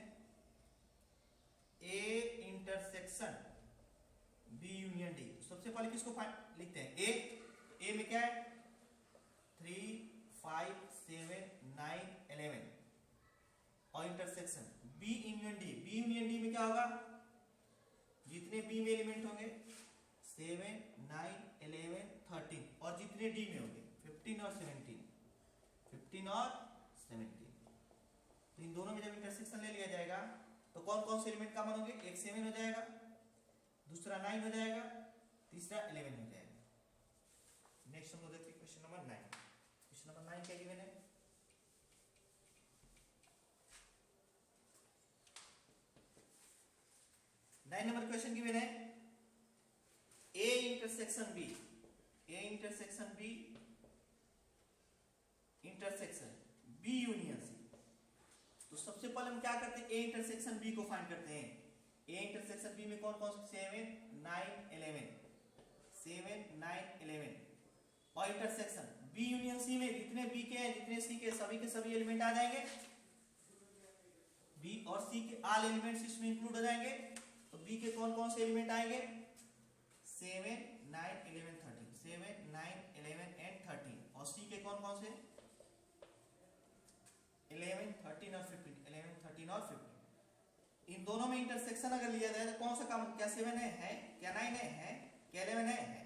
[SPEAKER 1] a intersection b union d। सबसे पहले किसको लिखते हैं? a में क्या है? 3, 5, 7, 9, 11 और intersection b union d। b union d में क्या होगा? जितने b में एलिमेंट होंगे 7, 9, 11, 13 और जितने d में होंगे 15 और 17। 15 और 17। तो इन दोनों में जब इंटरसेक्शन ले लिया जाएगा तो कौन कौन से एलिमेंट कॉमन होंगे? एक 7 हो जाएगा, दूसरा 9 हो जाएगा, तीसरा 11 हो जाएगा। नेक्स्ट हम लोग देखते हैं क्वेश्चन नंबर 9। क्वेश्चन नंबर 9 क्या गिवन है? नाइन नंबर क्वेश्चन गिवन है a intersection b। a intersection b intersection b union c। तो सबसे पहले हम क्या करते हैं, ए इंटरसेक्शन बी को फाइंड करते हैं। ए इंटरसेक्शन बी में कौन कौन से 7 9 11 7 9 11 और इंटरसेक्शन बी यूनियन सी में जितने बी के हैं जितने सी के सभी एलिमेंट आ जाएंगे। बी और सी के ऑल एलिमेंट्स इसमें इंक्लूड हो जाएंगे। तो बी के कौन कौन से एलिमेंट आएंगे, 7 9 11 13 7 9 11 एंड 13 और सी के कौन कौन से 11 13 और 15 11 13 और 15। इन दोनों में इंटरसेक्शन अगर लिया जाए तो कौन सा काम, क्या 7 है क्या 9 है क्या 11 है।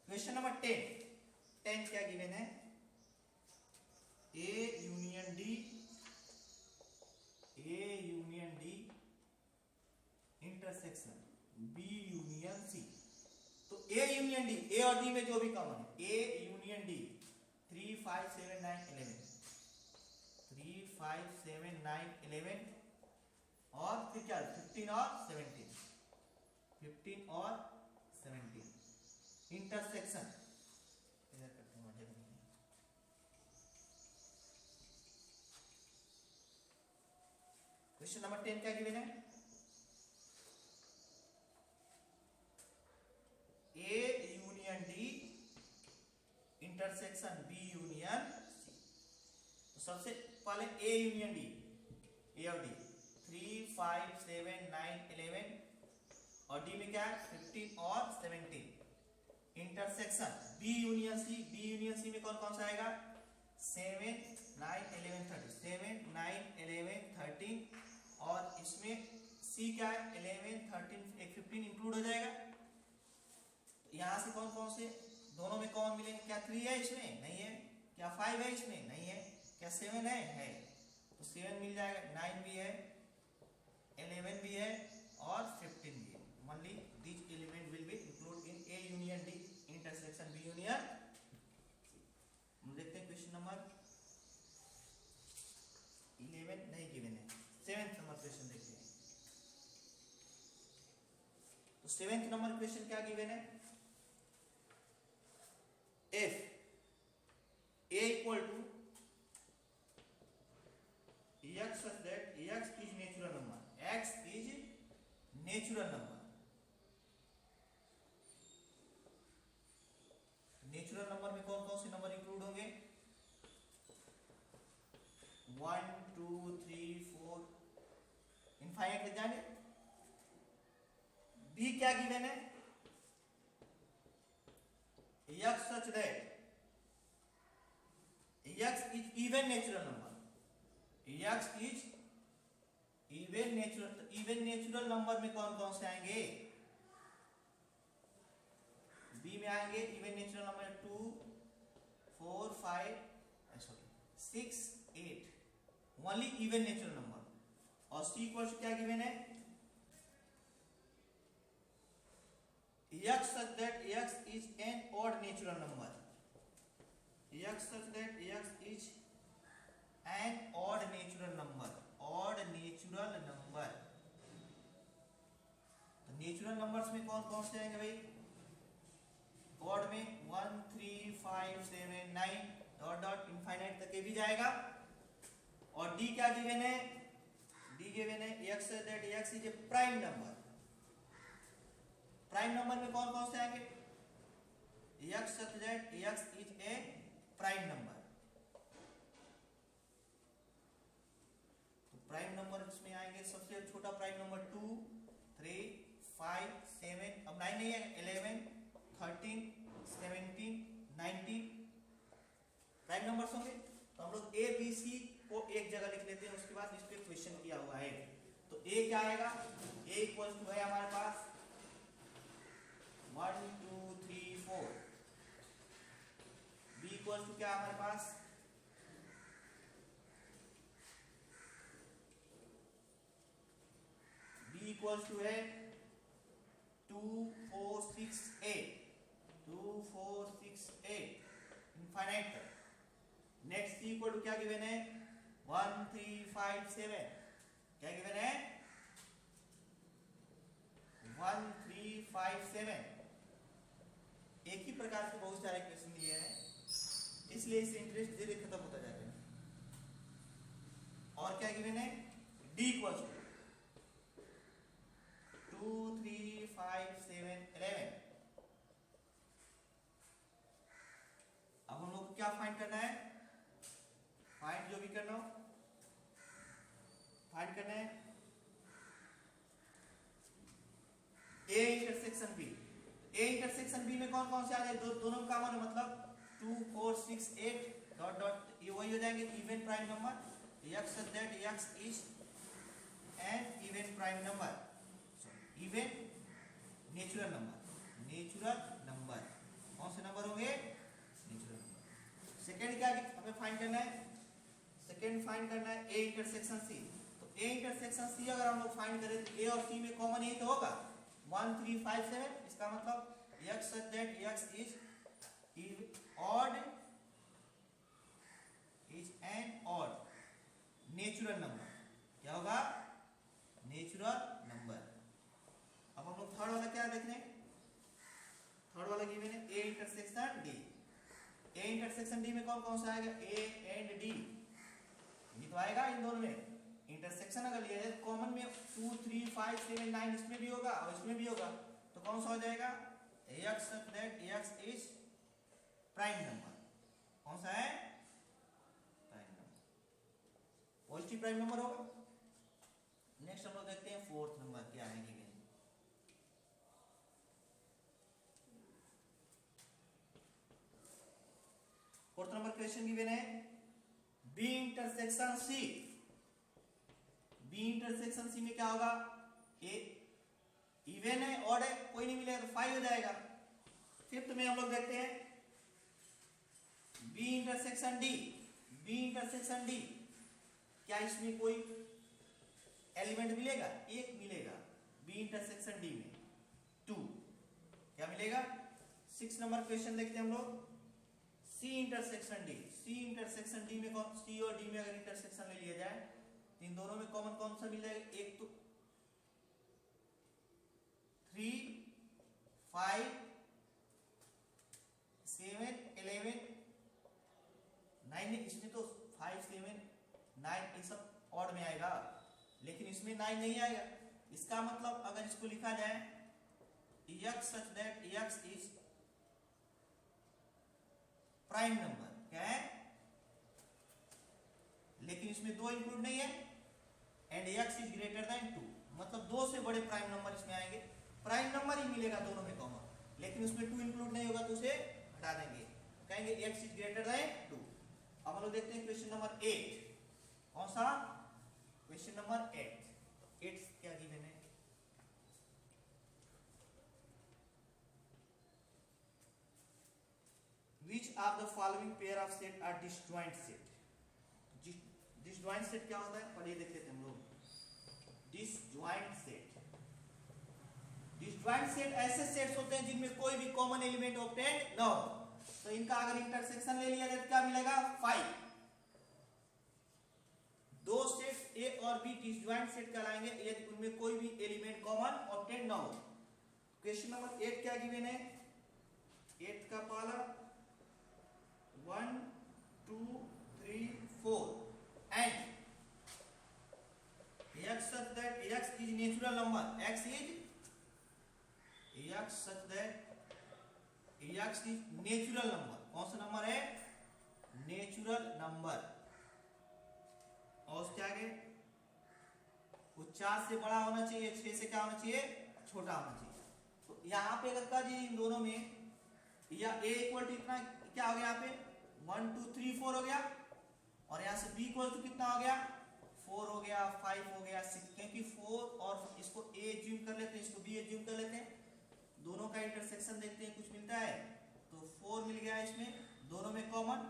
[SPEAKER 1] क्वेश्चन नंबर 10 क्या गिवन है, A union D intersection B union C. तो ए यूनियन डी, ए और डी में जो भी कॉमन है, ए यूनियन डी 3 5 7 9 11 3 5 7 9 11 और फिर क्या 15 और 17 15 और 17 इंटरसेक्शन। इधर करते हैं जगह नहीं। क्वेश्चन नंबर 10 क्या गिवन है, A union D intersection B union C. तो सबसे पहले ए यूनियन डी, ए और डी 3 5 7 9 11 और डी में क्या है 15 और 17 intersection B union C. B union C में कौन कौन सा आएगा, 7 9 11 13 7 9 11 13 और इसमें सी क्या है 11 13 एक 15 इंक्लूड हो जाएगा। यहां से कौन कौन से दोनों में कौन मिलेंगे, क्या 3 है इसमें नहीं है, क्या 5 है इसमें नहीं है, क्या 7 है तो 7 मिल जाएगा, 9 भी है 11 भी है और 15 भी है। Only this element will be include in A union D intersection B union. हम देखते हैं क्वेश्चन नंबर 11 नहीं गिवन है, 7th नंबर क्वेश्चन देखते हैं। तो 7th नंबर क्वेश्चन क्या गिवन है, if a equal to x such that x is natural number, x is natural number, natural number में कौन कौन से नंबर इंक्लूड होंगे, 1 2 3 4 इनफाइनाइट लिख जाएंगे। बी क्या गिवन है, x such that x is even natural number, x is even natural number में कौन कौन से आएंगे, बी में आएंगे even natural number 2 4 5 6 8 only even natural number. और सी इक्वल क्या गिवन है, x such that x is an odd natural number, x such that x is an odd natural number, odd natural number। तो natural numbers में कौन कौन से आएंगे भाई, ऑड में 1 3 5 7 9 डॉट डॉट इनफाइनाइट तक भी जाएगा। और डी क्या गिवन है, डी गिवन है x such that x is a prime number. Prime number में कौन कौन से आएंगे, x such that x is a prime number. तो प्राइम नंबर इसमें आएंगे सबसे छोटा प्राइम नंबर 2 3 5 7 अब 9 नहीं है 11 13 17 19 प्राइम नंबर्स होंगे। तो हम लोग ए बी सी को एक जगह लिख लेते हैं, उसके बाद इस पे क्वेश्चन किया हुआ है। तो ए क्या आएगा, ए इक्वल टू है हमारे पास 1 2 3 4, बी इक्वल टू क्या हमारे पास बी इक्वल टू है 2 4 6 8 2 4 6 8 इनफाइनाइट तक। नेक्स्ट सी इक्वल टू क्या गिवन है 1 3 5 7 क्या गिवन है 1 3 5 7। एक ही प्रकार के बहुत सारे क्वेश्चन दिए हैं, इसलिए इससे इंटरेस्ट धीरे खत्म होता जाता है। गिवन है, डी इक्वल्स टू 2 3 5 7 11। अब हम लोग को क्या फाइंड करना है, फाइंड जो भी करना हो फाइंड करना है A intersection B. A intersection B में कौन कौन से आ जाए, दोनों में कॉमन है, मतलब 2 4 6 8 डॉट डॉट ये वही हो जाएंगे even prime number, x such that x is an even prime number, even natural number. Natural number कौन से नंबर होंगे, नेचुरल नंबर। सेकंड क्या हमें फाइंड करना है, सेकंड फाइंड करना है ए इंटरसेक्शन सी। तो ए इंटरसेक्शन सी अगर हम लोग फाइंड करें तो ए और सी में कॉमन यही तो होगा 1 3 5 7। इसका मतलब x such that x is odd is an odd natural number. क्या होगा, नेचुरल नंबर। अब हम लोग थर्ड वाला क्या देख रहे हैं, थर्ड वाला गिवन है A intersection D. A intersection D में कौन कौन सा आएगा, ए एंड डी, ये तो आएगा इन दोनों में। इंटरसेक्शन अगर लिया जाए कॉमन में 2 3 5 7 9 इसमें भी होगा और इसमें भी होगा, तो कौन सा हो जाएगा, x such that x is prime number. कौन सा है, prime number, positive prime number होगा। नेक्स्ट हम लोग देखते हैं फोर्थ नंबर क्या है given. Fourth number question given है B intersection C. B intersection C में क्या होगा, ए इवन है ऑड है, कोई नहीं मिलेगा तो 5 हो जाएगा। फिफ्थ में हम लोग देखते हैं B intersection D. B intersection D, क्या इसमें कोई एलिमेंट मिलेगा, एक मिलेगा बी इंटरसेक्शन डी में 2, क्या मिलेगा। 6 नंबर क्वेश्चन देखते हैं हम लोग C intersection D. C intersection D में कौन, सी और डी में अगर इंटरसेक्शन ले लिया जाए तो इन दोनों में कॉमन कौन सा मिल जाएगा, एक तो 3 5 7 11 9। इसमें तो 5 7 9 ये सब ऑड में आएगा, लेकिन इसमें 9 नहीं आएगा। इसका मतलब अगर इसको लिखा जाए x such that x is prime number, क्या है, लेकिन इसमें 2 इंक्लूड नहीं है, and x is greater then 2, मतलब 2 से बड़े प्राइम नंबर इसमें आएंगे। प्राइम नंबर ही मिलेगा दोनों में कॉमन, लेकिन उसमें 2 इंक्लूड नहीं होगा तो उसे हटा देंगे, कहेंगे x इज ग्रेटर देन 2। अब हम लोग देखते हैं क्वेश्चन नंबर 8। कौन सा, क्वेश्चन नंबर 8 क्या गिवन है, which of the following pair of set are disjoint set। Disjoint set क्या होता है, पहले देख लेते हैं हम लोग। डिसजॉइंट सेट, डिसजॉइंट सेट ऐसे सेट्स होते हैं जिनमें कोई भी कॉमन एलिमेंट ऑब्टेंड न हो। तो इनका अगर इंटरसेक्शन ले लिया जाए तो क्या मिलेगा, 5। 2 सेट ए और बी डिसजॉइंट सेट कहलाएंगे यदि उनमें कोई भी एलिमेंट कॉमन ऑब्टेंड न हो। क्वेश्चन नंबर 8 क्या गिवन है, 8 का पहला 1 2 3 4 and x such that x is natural number, x such that x is natural number। कौन सा नंबर है, नेचुरल नंबर। और उसके आगे वो 4 से बड़ा होना चाहिए, 6 से क्या होना चाहिए, छोटा होना चाहिए। तो यहाँ पे अगर कहा जी इन दोनों में या a इक्वल टू इतना क्या हो गया, यहाँ पे 1 2 3 4 हो गया, और यहाँ से b इक्वल टू कितना हो गया, 4 हो गया, 5 हो गया, 6। क्योंकि 4 और इसको a एज्यूम कर लेते हैं, इसको b एज्यूम कर लेते हैं, दोनों का इंटरसेक्शन देखते हैं कुछ मिलता है, तो 4 मिल गया इसमें, दोनों में कॉमन,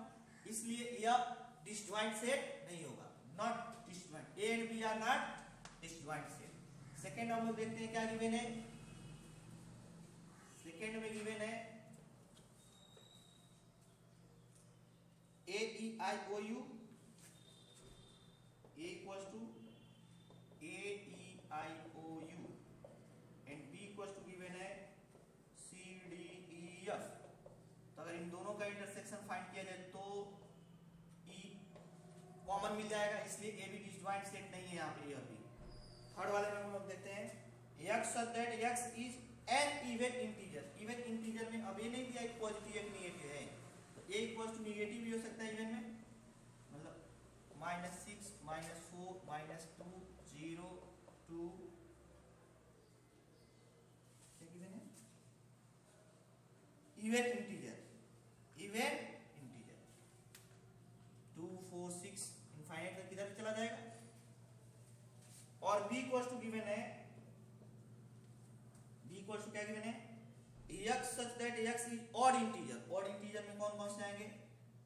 [SPEAKER 1] इसलिए यह डिसजॉइंट सेट नहीं होगा, not disjoint. a and b are not disjoint set. Second हम लोग देखते हैं क्या गिवन है, सेकंड में गिवन है a e i o u, a equals to a e i o u and b equals to given है c d e f। तो अगर इन दोनों का इंटरसेक्शन फाइंड किया जाए तो e कॉमन मिल जाएगा, इसलिए a भी डिसजॉइंट सेट नहीं है यहाँ पे ए और बी। थर्ड वाले में हम लोग देखते हैं x such that x is an even integer। Even integer में अब ये नहीं दिया एक पॉजिटिव एक नेगेटिव है, तो a इक्वल्स टू नेगेटिव भी हो सकता है इवन में, मतलब -6 -4 -2 0 2 क्या गिवन है इवन इंटीजर 2 4 6 इनफाइनाइट तक किधर चला जाएगा। और b इक्वल्स टू गिवन है क्या गिवन है x such that x is odd integer। odd integer में कौन कौन से आएंगे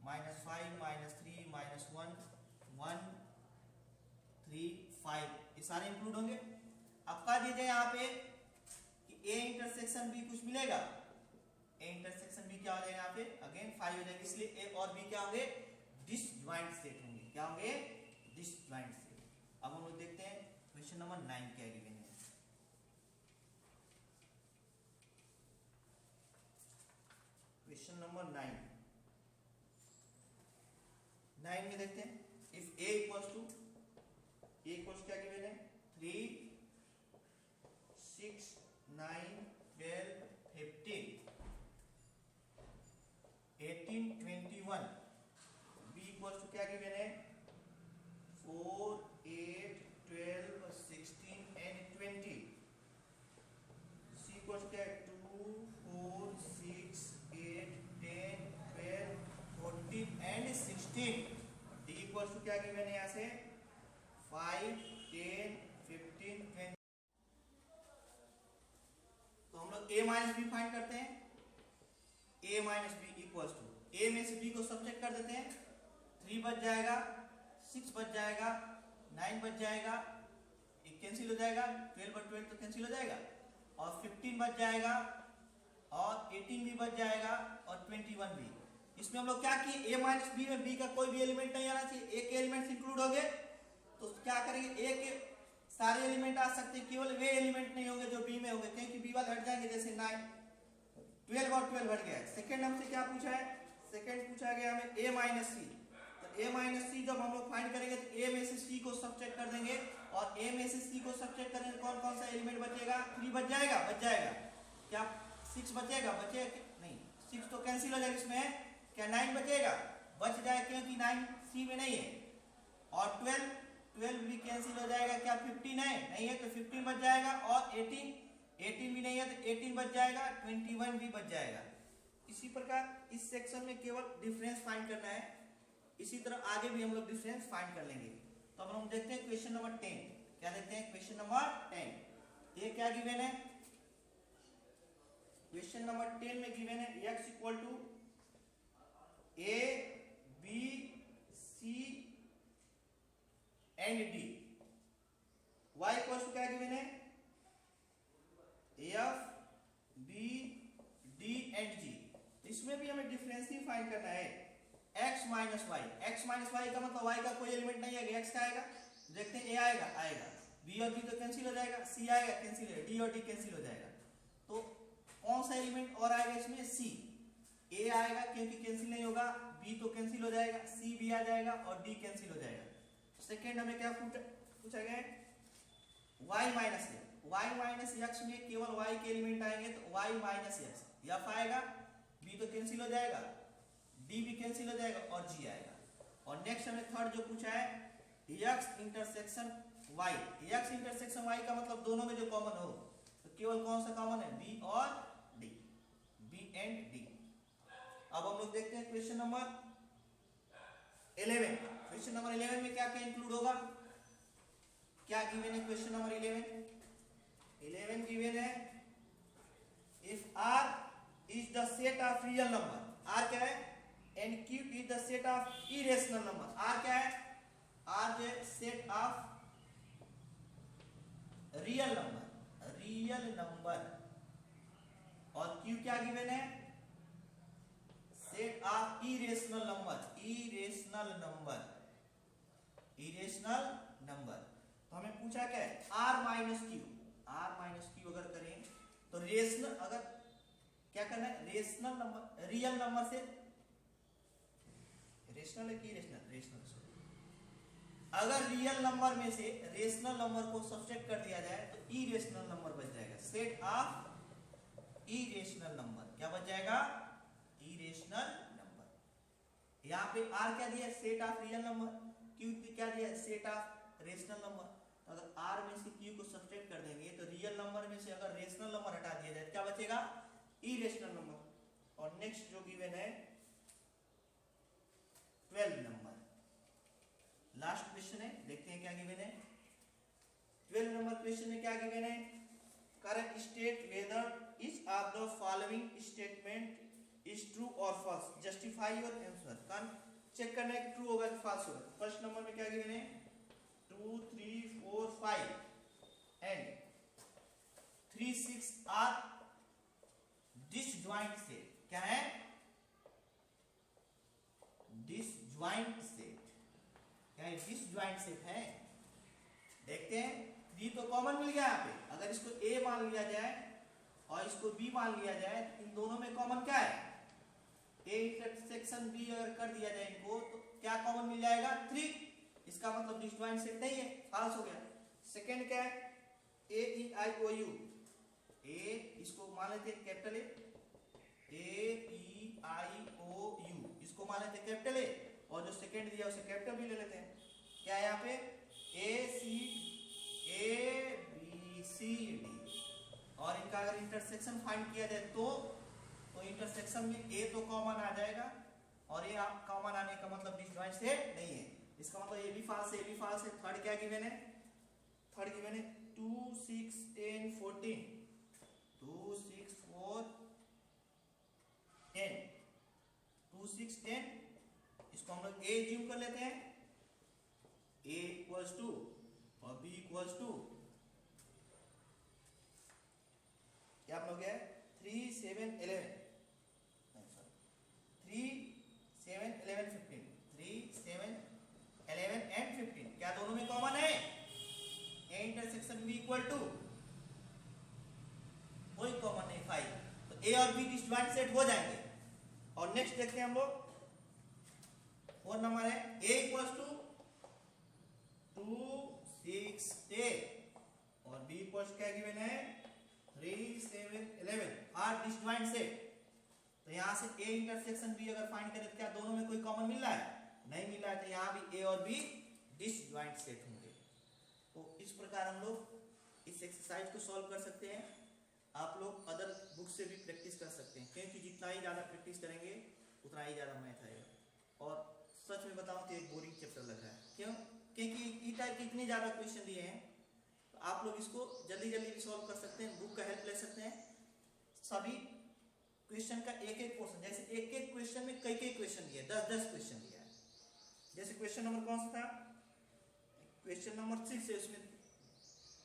[SPEAKER 1] -5 -3 -1 1 3 5 ये सारे इंक्लूड होंगे। अब कह दीजिए यहाँ पे कि a इंटरसेक्शन b कुछ मिलेगा, a इंटरसेक्शन b क्या हो जाएगा यहाँ पे अगेन 5 हो जाएगा, इसलिए a और b क्या होंगे डिसजॉइंट सेट होंगे। क्या होंगे डिसजॉइंट सेट। अब हम लोग देखते हैं क्वेश्चन नंबर 9 क्या गिवन है। क्वेश्चन नंबर 9 में देखते हैं इफ a इक्वल्स क्या गिवन है 3 6 9 12 15 18 21। b इक्वल्स टू क्या गिवन है 4 8 12 16 एंड 20। c इक्वल्स क्या है 2 4 6 8 10 12 14 एंड 16। d इक्वल्स टू क्या गिवन है यहाँ से 5 10 15 20। तो हम लोग a माइनस बी फाइंड करते हैं। a minus B equals to a में से b को सब्ट्रैक्ट कर देते हैं, 3 बच जाएगा 6 बच जाएगा 9 बच जाएगा, एक कैंसिल हो जाएगा, 12 और 12 तो कैंसिल हो जाएगा, और 15 बच जाएगा और 18 भी बच जाएगा और 21 भी। इसमें हम लोग क्या किए a माइनस बी में b का कोई भी एलिमेंट नहीं आना चाहिए, a के एलिमेंट्स इंक्लूड हो गए, तो क्या करेंगे a के सारे एलिमेंट आ सकते हैं, केवल वे एलिमेंट नहीं होंगे जो b में होंगे, क्योंकि b वाले हट जाएंगे, जैसे 9 12 और 12 हट गया। सेकंड हमसे क्या पूछा है, सेकंड पूछा गया हमें a माइनस सी। तो a माइनस सी जब हम लोग फाइंड करेंगे तो a में से c को सब्ट्रैक्ट कर देंगे, और a में से c को सब्ट्रैक्ट करेंगे कौन कौन सा एलिमेंट बचेगा 3 बच जाएगा क्या 6 बचेगा नहीं 6 तो कैंसिल हो जाएगा, इसमें क्या 9 बचेगा बच जाएगा क्योंकि 9 c में नहीं है, और 12 भी कैंसिल हो जाएगा, क्या 15 है नहीं है तो 15 बच जाएगा, और 18 भी नहीं है तो 18 बच जाएगा, 21 भी बच जाएगा। इसी प्रकार इस सेक्शन में केवल डिफरेंस फाइंड करना है, इसी तरह आगे भी हम लोग डिफरेंस फाइंड कर लेंगे। तो अब हम देखते हैं क्वेश्चन नंबर 10। क्या देखते हैं क्वेश्चन नंबर 10। ये क्या गिवन है, क्वेश्चन नंबर 10 में गिवन है x equal to a b c and d, y equal to क्या गिवन है f b d and g। इसमें भी हमें डिफरेंस ही फाइंड करना है x minus y. x minus y का मतलब y का कोई एलिमेंट नहीं आएगा, x का आएगा, देखते हैं a आएगा b और b तो कैंसिल हो जाएगा, c आएगा कैंसिल हो जाएगा, d और d कैंसिल हो जाएगा, तो कौन सा एलिमेंट और आएगा इसमें c। a आएगा क्योंकि कैंसिल नहीं होगा, b तो कैंसिल हो जाएगा, c भी आ जाएगा और d कैंसिल हो जाएगा। सेकेंड हमें क्या पूछा गया है y माइनस x में केवल y के एलिमेंट आएंगे, तो y माइनस x f आएगा, b तो कैंसिल हो जाएगा, d भी कैंसिल हो जाएगा और g आएगा। और नेक्स्ट हमें थर्ड जो पूछा है x intersection y। x intersection y का मतलब दोनों में जो कॉमन हो, तो केवल कौन सा कॉमन है b और d, b एंड d। अब हम लोग देखते हैं क्वेश्चन नंबर 11। क्वेश्चन नंबर 11 में क्या क्या इंक्लूड होगा, क्या गिवन है क्वेश्चन नंबर 11 गिवन है if r is the set of real number, r क्या है and q is the set of irrational number। r क्या है, r जो है set of real number, और q क्या गिवन है set of irrational number। तो हमें पूछा क्या है r माइनस क्यू अगर करें तो रेशनल, अगर क्या करना है रेशनल नंबर, रियल नंबर से रेशनल है कि रेशनल अगर रियल नंबर में से रेशनल नंबर को सब्ट्रैक्ट कर दिया जाए तो इरेशनल नंबर बच जाएगा। सेट ऑफ इरेशनल नंबर क्या बच जाएगा? Irrational number. यहाँ पे आर क्या दिया? Set of real number. Q क्या दिया? Set of rational number. तो अगर आर में से क्यू को सब्ट्रैक्ट कर देंगे तो रियल नंबर में से अगर रेशनल नंबर हटा दिया जाए क्या बचेगा? Irrational number. और नेक्स्ट जो गिवन है 12 नंबर, लास्ट क्वेश्चन है, देखते हैं क्या गिवन है। 12 नंबर क्वेश्चन में क्या गिवन है? Correct state whether each of the following statement is true और फॉल्स, जस्टिफाई योर आंसर। कान चेक करना है कि ट्रू होगा कि फॉल्स होगा। फर्स्ट नंबर में क्या गिवन है? 2 3 4 5 एंड 3 6 आर डिसजॉइंट सेट। क्या है? Disjoint set. क्या है? डिसजॉइंट सेट है। देखते हैं, 3 तो कॉमन मिल गया यहाँ पे। अगर इसको A मान लिया जाए और इसको B मान लिया जाए तो इन दोनों में कॉमन क्या है? A इंटरसेक्शन B अगर कर दिया जाए इनको तो क्या कॉमन मिल जाएगा? 3। इसका मतलब डिसजॉइंट सेट नहीं है, फॉल्स हो गया। सेकंड क्या है? A E I O U। A इसको मान लेते हैं capital A E I O U, इसको मान लेते हैं कैपिटल A, और जो सेकंड दिया उसे कैपिटल भी ले लेते हैं। क्या है यहाँ पे? A B C D। और इनका अगर इंटरसेक्शन फाइंड किया जाए तो इंटरसेक्शन में A तो कॉमन आ जाएगा और ये कॉमन आने का मतलब डिसजॉइंट सेट नहीं है। इसका मतलब ये भी फॉल्स है, ये भी फॉल्स है। थर्ड क्या गिवन है? थर्ड गिवन है 2 6 10 14। 2 6 4 10, 2 6 10। इसको हम लोग A ज्यूम कर लेते हैं। A इक्वल्स टू और B इक्वल्स टू क्या हम लोग है? 3 7 11, 3 7 11 15, 3 7 11 एंड 15। क्या दोनों में कॉमन है? A intersection B equal to कोई कॉमन नहीं 5, तो A और B डिसजॉइंट सेट हो जाएंगे। और नेक्स्ट देखते हैं हम लोग 4 नंबर है A इक्वल्स टू 2 6 10 और B इक्वल्स क्या गिवन है? 3 7 11 आर डिसजॉइंट सेट। तो यहाँ से A इंटरसेक्शन B अगर फाइंड करें तो क्या दोनों में कोई कॉमन मिल रहा है? नहीं मिल रहा है, तो यहाँ भी A और B डिसजॉइंट सेट होंगे। तो इस प्रकार हम लोग इस एक्सरसाइज को सॉल्व कर सकते हैं। आप लोग अदर बुक से भी प्रैक्टिस कर सकते हैं, क्योंकि जितना ही ज़्यादा प्रैक्टिस करेंगे उतना ही ज़्यादा मैथ आएगा। और सच में बताऊं तो एक बोरिंग चैप्टर लग रहा है। क्यों? क्योंकि ई टाइप के इतने ज़्यादा क्वेश्चन दिए हैं, तो आप लोग इसको जल्दी जल्दी भी सॉल्व कर सकते हैं, बुक का हेल्प ले सकते हैं। सभी क्वेश्चन का एक एक पोर्शन, जैसे एक एक क्वेश्चन में कई कई क्वेश्चन दिए, 10 क्वेश्चन दिया है। जैसे क्वेश्चन नंबर कौन सा था? क्वेश्चन नंबर 6 है, उसमें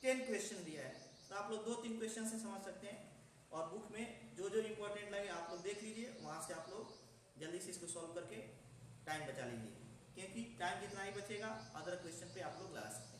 [SPEAKER 1] 10 क्वेश्चन दिया है। तो आप लोग 2-3 क्वेश्चन से समझ सकते हैं। और बुक में जो जो इंपॉर्टेंट लगे आप लोग देख लीजिए, वहां से आप लोग जल्दी से इसको सॉल्व करके टाइम बचा लीजिए, क्योंकि टाइम जितना ही बचेगा अदर क्वेश्चन पे आप लोग लगा सकते हैं।